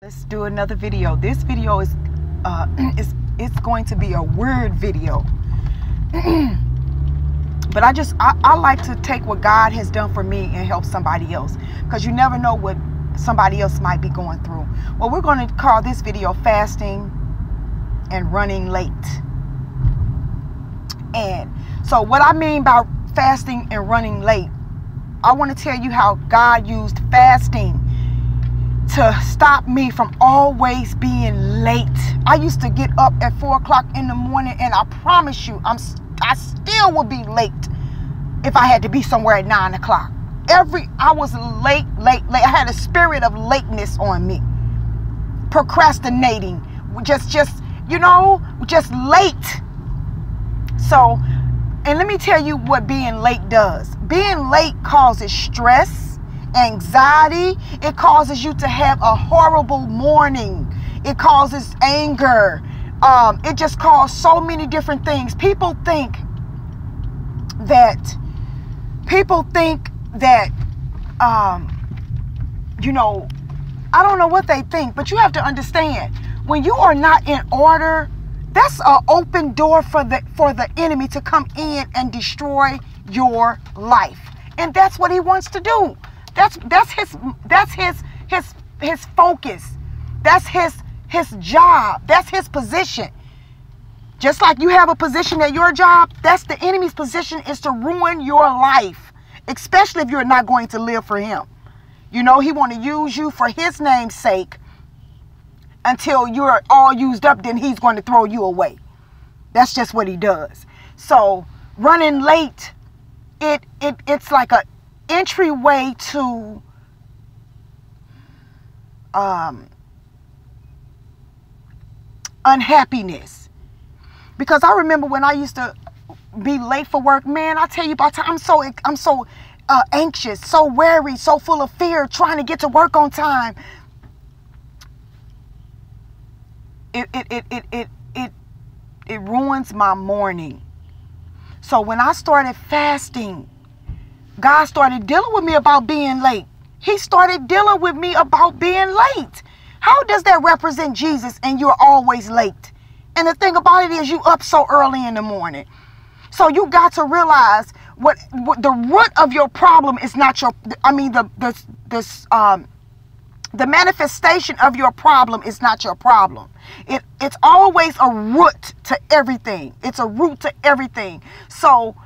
Let's do another video. This video is it's going to be a word video. But I like to take what God has done for me and help somebody else, because you never know what somebody else might be going through. Well, we're going to call this video fasting and running late. And so what I mean by fasting and running late, I want to tell you how God used fasting to stop me from always being late. I used to get up at 4 o'clock in the morning, and I promise you, I still would be late if I had to be somewhere at 9 o'clock. I was late. I had a spirit of lateness on me. Procrastinating, just late. So, and let me tell you what being late does. Being late causes stress, anxiety. It causes you to have a horrible morning. It causes anger. It just causes so many different things. People think that I don't know what they think, but you have to understand, when you are not in order, that's an open door for the enemy to come in and destroy your life. And that's what he wants to do. That's his focus. That's his job. That's his position. Just like you have a position at your job, that's the enemy's position, is to ruin your life, especially if you're not going to live for him. He want to use you for his name's sake until you're all used up. Then he's going to throw you away. That's just what he does. So running late, it's like a entryway to unhappiness. Because I remember when I used to be late for work, man, I tell you about time, I'm so anxious, so worried, so full of fear, trying to get to work on time. It ruins my morning. So when I started fasting, God started dealing with me about being late. He started dealing with me about being late. How does that represent Jesus and you're always late? And the thing about it is, you up so early in the morning. So you got to realize what the root of your problem is not the manifestation of your problem is not your problem. It's always a root to everything. It's a root to everything. So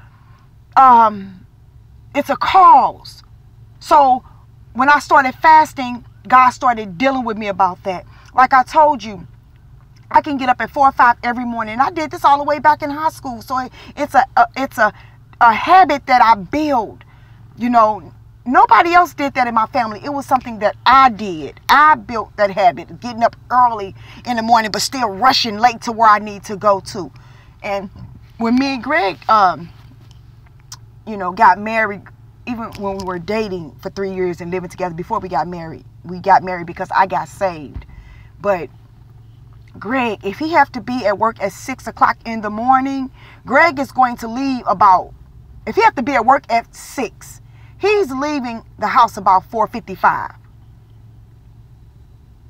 it's a cause. So when I started fasting, God started dealing with me about that. Like I told you, I can get up at 4 or 5 every morning. I did this all the way back in high school. So it's a habit that I build. Nobody else did that in my family. It was something that I did. I built that habit of getting up early in the morning, but still rushing late to where I need to go to. And when me and Greg, got married, even when we were dating for 3 years and living together before we got married because I got saved. But Greg, if he have to be at work at 6 o'clock in the morning, Greg is going to leave if he have to be at work at 6, he's leaving the house about 4:55.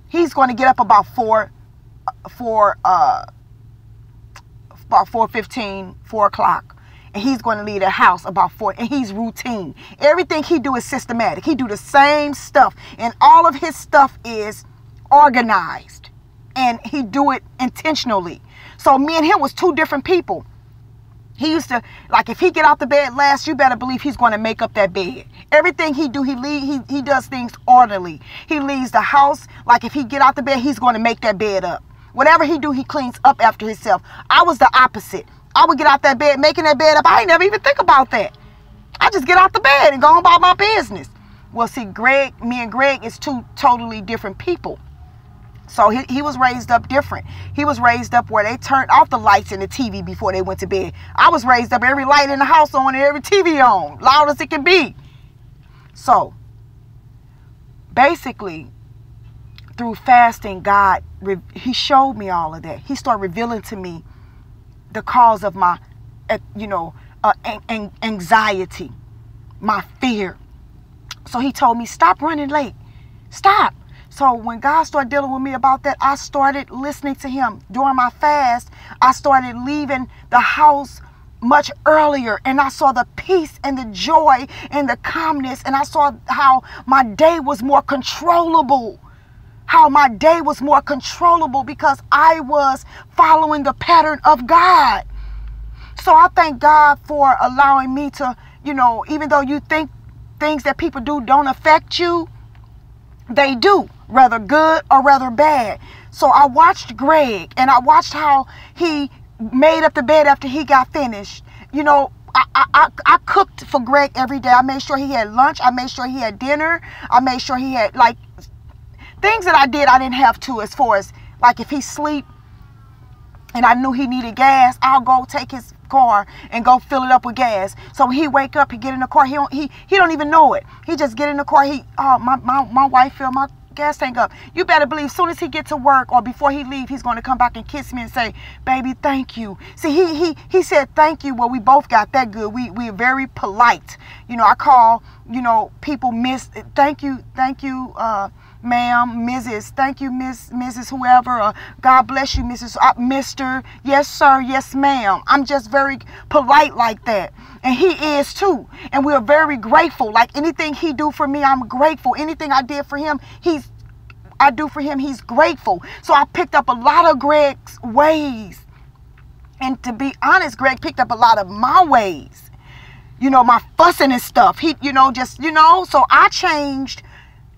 He's going to get up about 4:15, 4 o'clock. And he's going to leave the house about 4. And he's routine. Everything he do is systematic. He do the same stuff. And all of his stuff is organized. And he do it intentionally. So me and him was two different people. He used to, like, if he get out the bed last, you better believe he's going to make up that bed. Everything he do, he does things orderly. He leaves the house, like if he get out the bed, he's going to make that bed up. Whatever he do, he cleans up after himself. I was the opposite. I would get out that bed, making that bed up. I ain't never even think about that. I just get out the bed and go about my business. Well, see, me and Greg is two totally different people. So he was raised up different. He was raised up where they turned off the lights and the TV before they went to bed. I was raised up every light in the house on and every TV on, loud as it can be. So basically, through fasting, God, he showed me all of that. He started revealing to me the cause of my, anxiety, my fear. So he told me, stop running late. Stop. So when God started dealing with me about that, I started listening to him. During my fast, I started leaving the house much earlier, and I saw the peace and the joy and the calmness, and I saw how my day was more controllable. How my day was more controllable because I was following the pattern of God. So I thank God for allowing me to, you know, even though you think things that people do don't affect you, they do, whether good or whether bad. So I watched Greg, and I watched how he made up the bed after he got finished. You know, I cooked for Greg every day. I made sure he had lunch. I made sure he had dinner. I made sure he had, like, things that I didn't have to, as far as, like, if he sleep and I knew he needed gas, I'll go take his car and go fill it up with gas. So when he wake up, he get in the car, he don't even know it. He just get in the car, my wife filled my gas tank up. You better believe as soon as he get to work or before he leave, he's going to come back and kiss me and say, baby, thank you. See, he said thank you. Well, we both got that good. We're very polite. You know, I call, you know, people thank you, ma'am, Mrs., thank you, Mrs. whoever, God bless you, Mrs., Mr., yes, sir, yes, ma'am. I'm just very polite like that. And he is too. And we're very grateful. Like anything he do for me, I'm grateful. Anything I did for him, I do for him, he's grateful. So I picked up a lot of Greg's ways. And to be honest, Greg picked up a lot of my ways. You know, my fussing and stuff. He, you know, just, you know, so I changed.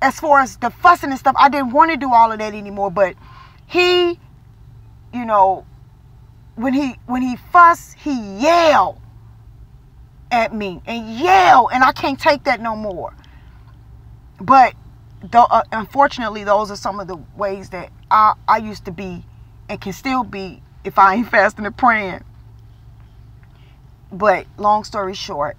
As far as the fussing and stuff, I didn't want to do all of that anymore. But he, you know, when he fussed, he yelled at me and yelled, and I can't take that no more. But unfortunately, those are some of the ways that I used to be and can still be if I ain't fasting and praying. But long story short,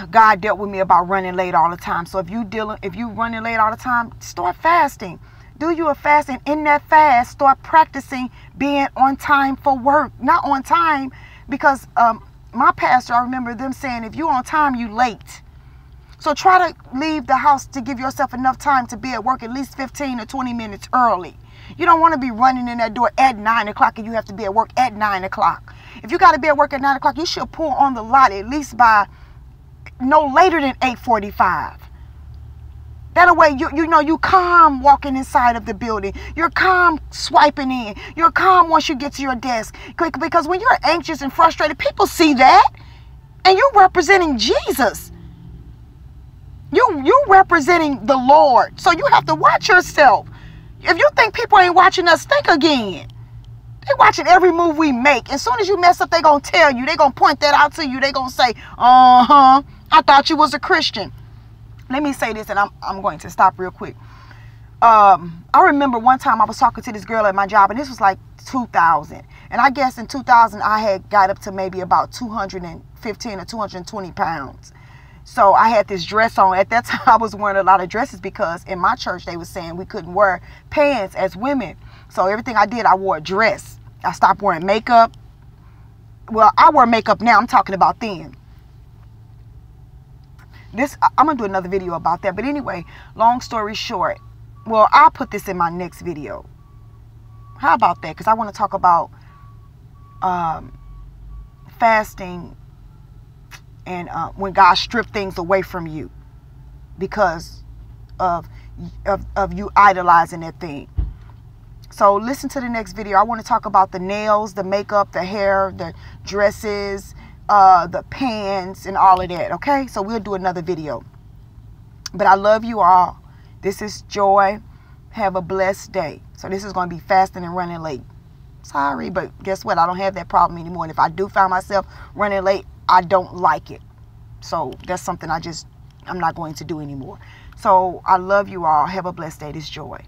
God dealt with me about running late all the time. So if you running late all the time, start fasting. Do you a fast, and in that fast, start practicing being on time for work. Not on time, because my pastor, I remember them saying, if you on time, you late. So try to leave the house to give yourself enough time to be at work at least 15 or 20 minutes early. You don't want to be running in that door at 9 o'clock and you have to be at work at 9 o'clock. If you got to be at work at 9 o'clock, you should pull on the lot at least by no later than 8:45. That way, you know, you calm walking inside of the building. You're calm swiping in. You're calm once you get to your desk. Because when you're anxious and frustrated, people see that. And you're representing Jesus. You're representing the Lord. So you have to watch yourself. If you think people ain't watching us, think again. They're watching every move we make. As soon as you mess up, they're going to tell you. They're going to point that out to you. They're going to say, I thought you was a Christian. Let me say this, and I'm going to stop real quick. I remember one time I was talking to this girl at my job, and this was like 2000. And I guess in 2000, I had got up to maybe about 215 or 220 pounds. So I had this dress on. At that time, I was wearing a lot of dresses because in my church, they were saying we couldn't wear pants as women. So everything I did, I wore a dress. I stopped wearing makeup. Well, I wear makeup now. I'm talking about then. I'm going to do another video about that. But anyway, long story short, well, I'll put this in my next video. How about that? Because I want to talk about fasting and when God stripped things away from you because of you idolizing that thing. So listen to the next video. I want to talk about the nails, the makeup, the hair, the dresses, the pants, and all of that. Okay, so we'll do another video. But I love you all. This is Joy. Have a blessed day. So this is going to be fasting and running late. Sorry, but guess what? I don't have that problem anymore. And if I do find myself running late, I don't like it. So that's something I'm not going to do anymore. So I love you all. Have a blessed day. This is Joy.